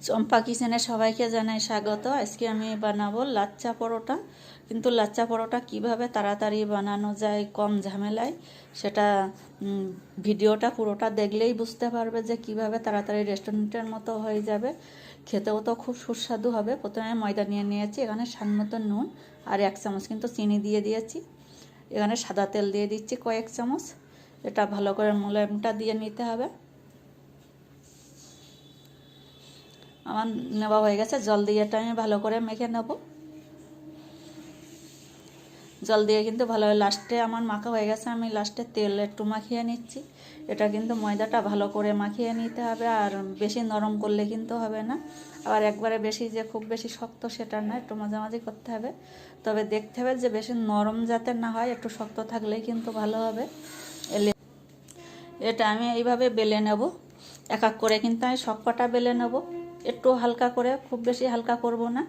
চম্পা কিচেনে সবাইকে জানাই স্বাগত। আজকে আমি বানাবো লাচ্চা পরোটা। কিন্তু লাচ্চা পরোটা কিভাবে তাড়াতাড়ি বানানো যায় কম ঝামেলায়, সেটা ভিডিওটা পুরোটা দেখলেই বুঝতে পারবে যে কিভাবে তাড়াতাড়ি রেস্টুরেন্টের মতো হয়ে যাবে। খেতেও তো খুব সুস্বাদু হবে। প্রথমে ময়দা নিয়ে নিয়েছি, এখানে স্বাদ মতো নুন আর 1 চামচ কিন্তু চিনি দিয়ে দিয়েছি। এখানে সাদা তেল দিয়ে দিচ্ছি কয়েক চামচ। এটা ভালো করে মোলায়েমটা দিয়ে নিতে হবে। আমার নেওয়া হয়ে গেছে, জল দিয়ে এটা আমি ভালো করে মেখে নেব। জল দিয়ে কিন্তু ভালো লাস্টে আমার মাখা হয়ে গেছে, আমি লাস্টে তেল একটু মাখিয়ে নিচ্ছি। এটা কিন্তু ময়দাটা ভালো করে মাখিয়ে নিতে হবে, আর বেশি নরম করলে কিন্তু হবে না। আবার একবারে বেশি যে খুব বেশি শক্ত সেটা না, একটু মাঝামাঝি করতে হবে। তবে দেখতে হবে যে বেশি নরম যাতে না হয়, একটু শক্ত থাকলেই কিন্তু ভালো হবে। এটা আমি এইভাবে বেলে নেব, এক এক করে কিন্তু আমি সবকটা বেলে নেব। একটু হালকা করে, খুব বেশি হালকা করব না।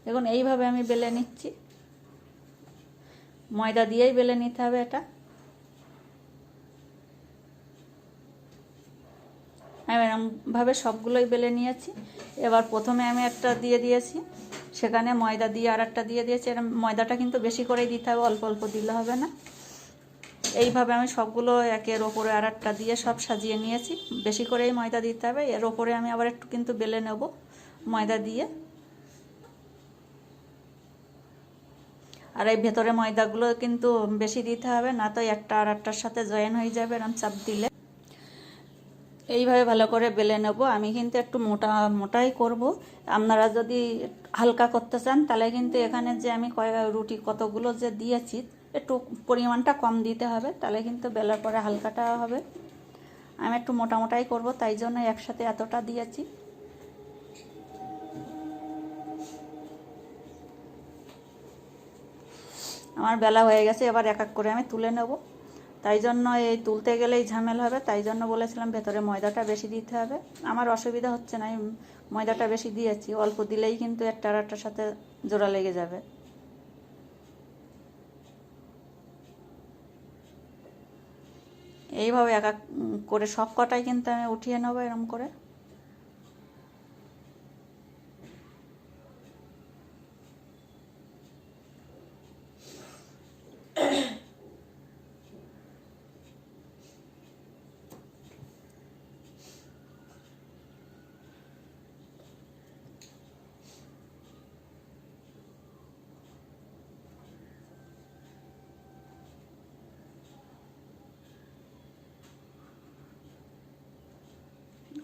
এখন এইভাবে আমি বেলে নিচ্ছি, ময়দা দিয়েই বেলে নিতে হবে এটা। আমি এরকমভাবে সবগুলোই বেলে নিয়েছি। এবার প্রথমে আমি একটা দিয়ে দিয়েছি, সেখানে ময়দা দিয়ে আর একটা দিয়ে দিয়েছি। এর ময়দাটা কিন্তু বেশি করেই দিতে হবে, অল্প অল্প দিলে হবে না। এইভাবে আমি সবগুলো একের ওপরে আর একটা দিয়ে সব সাজিয়ে নিয়েছি। বেশি করেই ময়দা দিতে হবে। এর ওপরে আমি আবার একটু কিন্তু বেলে নেব ময়দা দিয়ে। আর এই ভেতরে ময়দাগুলো কিন্তু বেশি দিতে হবে, না তো একটা আর একটার সাথে জয়েন হয়ে যাবে এরকম চাপ দিলে। এইভাবে ভালো করে বেলে নেব। আমি কিন্তু একটু মোটাই করব। আপনারা যদি হালকা করতে চান তাহলে কিন্তু এখানে যে আমি রুটি কতগুলো যে দিয়েছি, একটু পরিমাণটা কম দিতে হবে, তাহলে কিন্তু বেলার পরে হালকাটা হবে। আমি একটু মোটাই করব, তাই জন্য একসাথে এতটা দিয়েছি। আমার বেলা হয়ে গেছে, এবার এক এক করে আমি তুলে নেব। তাই জন্য এই তুলতে গেলেই ঝামেলা হবে, তাই জন্য বলেছিলাম ভেতরে ময়দাটা বেশি দিতে হবে। আমার অসুবিধা হচ্ছে না, আমি ময়দাটা বেশি দিয়েছি। অল্প দিলেই কিন্তু একটা আর একটার সাথে জোড়া লেগে যাবে। এইভাবে এক এক করে সব কটাই কিন্তু আমি উঠিয়ে নেবো এরকম করে।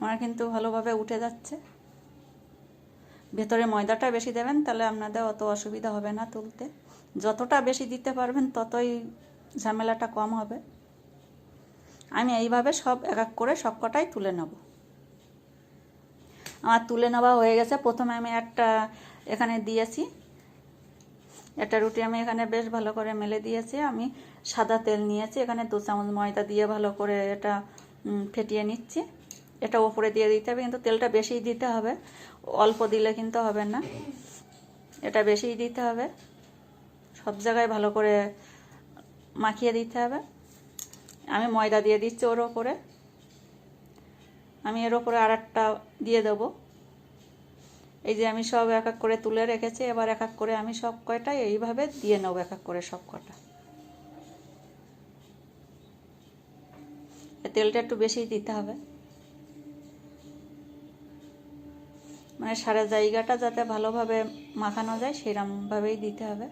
আমার কিন্তু ভালোভাবে উঠে যাচ্ছে। ভেতরে ময়দাটা বেশি দেবেন, তাহলে আপনাদের অত অসুবিধা হবে না তুলতে। যতটা বেশি দিতে পারবেন ততই ঝামেলাটা কম হবে। আমি এইভাবে সব এক এক করে সব কটাই তুলে নেব। আমার তুলে নেওয়া হয়ে গেছে। প্রথমে আমি একটা এখানে দিয়েছি, একটা রুটি আমি এখানে বেশ ভালো করে মেলে দিয়েছি। আমি সাদা তেল নিয়েছি, এখানে 2 চামচ ময়দা দিয়ে ভালো করে এটা ফেটিয়ে নিচ্ছি। এটা ওপরে দিয়ে দিতে হবে, কিন্তু তেলটা বেশিই দিতে হবে, অল্প দিলে কিন্তু হবে না। এটা বেশিই দিতে হবে, সব জায়গায় ভালো করে মাখিয়ে দিতে হবে। আমি ময়দা দিয়ে দিচ্ছি ওর ওপরে। আমি এর ওপরে আর একটা দিয়ে দেবো। এই যে আমি সব এক এক করে তুলে রেখেছি, এবার এক এক করে আমি সব কয়টাই এইভাবে দিয়ে নেবো, এক এক করে সব কটা। তেলটা একটু বেশিই দিতে হবে, মানে সারা জায়গাটা যাতে ভালোভাবে মাখানো যায় সেরকমভাবেই দিতে হবে।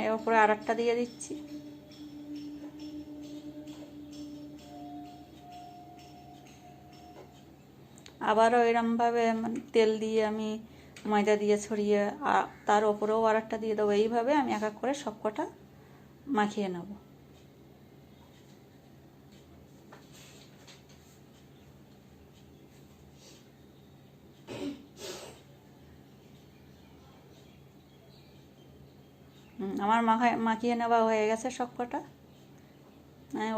এর উপরে আর একটা দিয়ে দিচ্ছি। আবারও এরমভাবে তেল দিয়ে আমি ময়দা দিয়ে ছড়িয়ে তার ওপরেও আর একটা দিয়ে দেবো। এইভাবে আমি এক এক করে সব কটা মাখিয়ে নেব। আমার মাখিয়ে নেওয়া হয়ে গেছে সব কটা।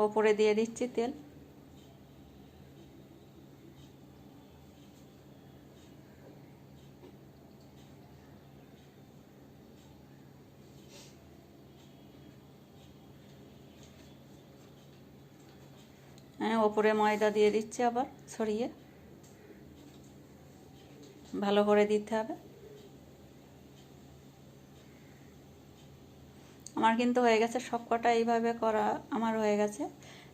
ওপরে দিয়ে দিচ্ছি তেল। আমি ওপরে ময়দা দিয়ে দিচ্ছি, আবার ছড়িয়ে ভালো করে দিতে হবে। আমার কিন্তু হয়ে গেছে, সব কটা এইভাবে করা আমার হয়ে গেছে।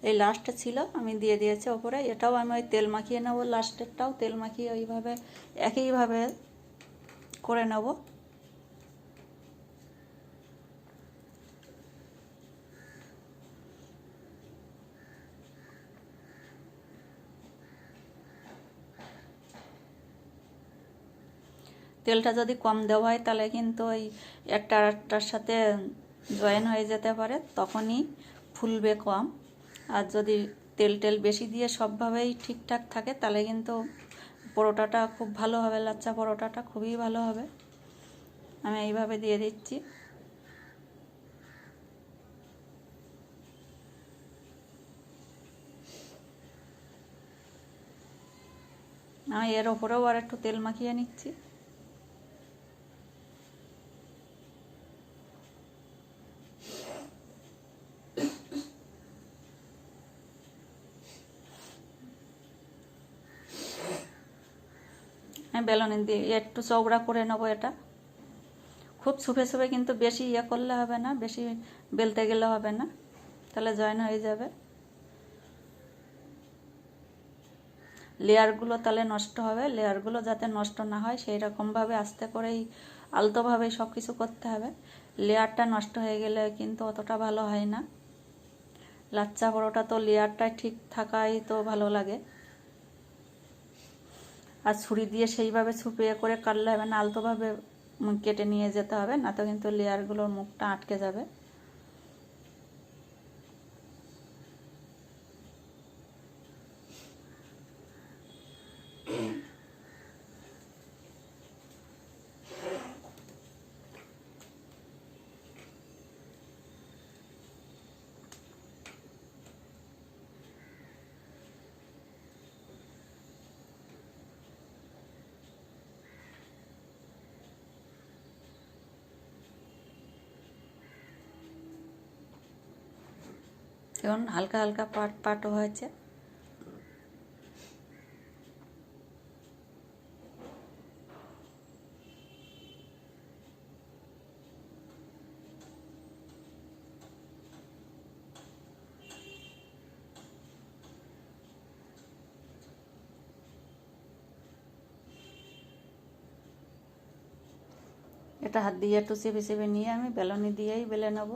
এই লাস্টে ছিল, আমি দিয়ে দিয়েছি ওপরে। এটাও আমি ওই তেল মাখিয়ে নেবো, লাস্টেরটাও তেল মাখিয়ে ওইভাবে একইভাবে করে নেব। তেলটা যদি কম দেওয়া হয় তাহলে কিন্তু ওই একটা আরেকটার সাথে জয়েন হয়ে যেতে পারে, তখনই ফুলবে কম। আর যদি তেল বেশি দিয়ে সবভাবেই ঠিকঠাক থাকে তাহলে কিন্তু পরোটাটা খুব ভালো হবে, লাচ্চা পরোটাটা খুবই ভালো হবে। আমি এইভাবে দিয়ে দিচ্ছি। আমি এর ওপরেও আর একটু তেল মাখিয়ে নিচ্ছি। বেলুন দিয়ে একটু চওড়া করে নেবো। এটা খুব সুফে সুফে, কিন্তু বেশি করলে হবে না, বেশি বেলতে গেলে হবে না, তাহলে জয়েন হয়ে যাবে। লেয়ারগুলো তাহলে নষ্ট হবে, লেয়ারগুলো যাতে নষ্ট না হয় সেই রকমভাবে আস্তে করেই আলতোভাবেই সব কিছু করতে হবে। লেয়ারটা নষ্ট হয়ে গেলে কিন্তু অতটা ভালো হয় না। লাচ্চা পরোটা তো লেয়ারটা ঠিক থাকাই তো ভালো লাগে। আর ছুরি দিয়ে সেইভাবে ছুপিয়ে করে কাটলে হবে না, আলতোভাবে কেটে নিয়ে যেতে হবে, না তো কিন্তু লেয়ারগুলোর মুখটা আটকে যাবে। এখন হালকা হালকা পাটও হয়েছে। এটা হাত দিয়ে একটু চেপে চেপে নিয়ে আমি বেলুনি দিয়েই বেলে নেব।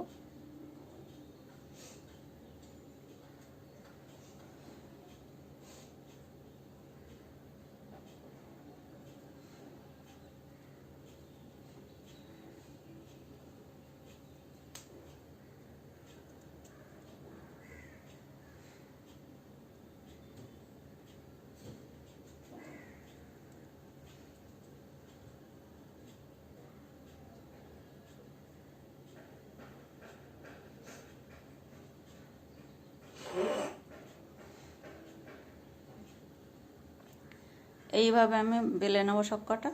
এইভাবে আমি বেলে নেবো সব কটা।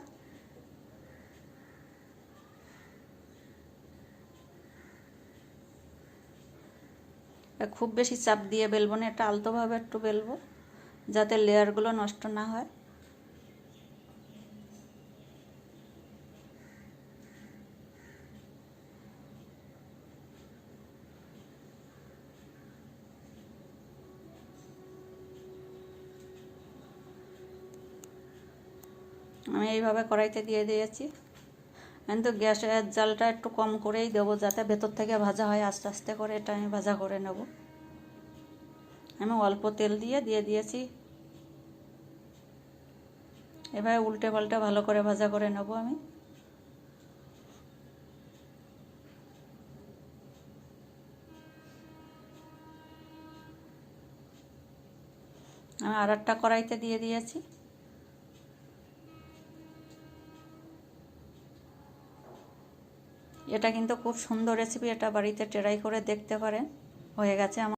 খুব বেশি চাপ দিয়ে বেলবো না, এটা আলতোভাবে একটু বেলবো যাতে লেয়ারগুলো নষ্ট না হয়। আমি এইভাবে কড়াইতে দিয়ে দিয়েছি, কিন্তু গ্যাসের জালটা একটু কম করেই দেবো যাতে ভেতর থেকে ভাজা হয়। আস্তে আস্তে করে এটা আমি ভাজা করে নেব। আমি অল্প তেল দিয়ে দিয়েছি। এভাবে উল্টে পাল্টে ভালো করে ভাজা করে নেব। আমি আর একটা কড়াইতে দিয়ে দিয়েছি। এটা কিন্তু খুব সুন্দর রেসিপি, এটা বাড়িতে ট্রাই করে দেখতে পারেন। হয়ে গেছে আমার।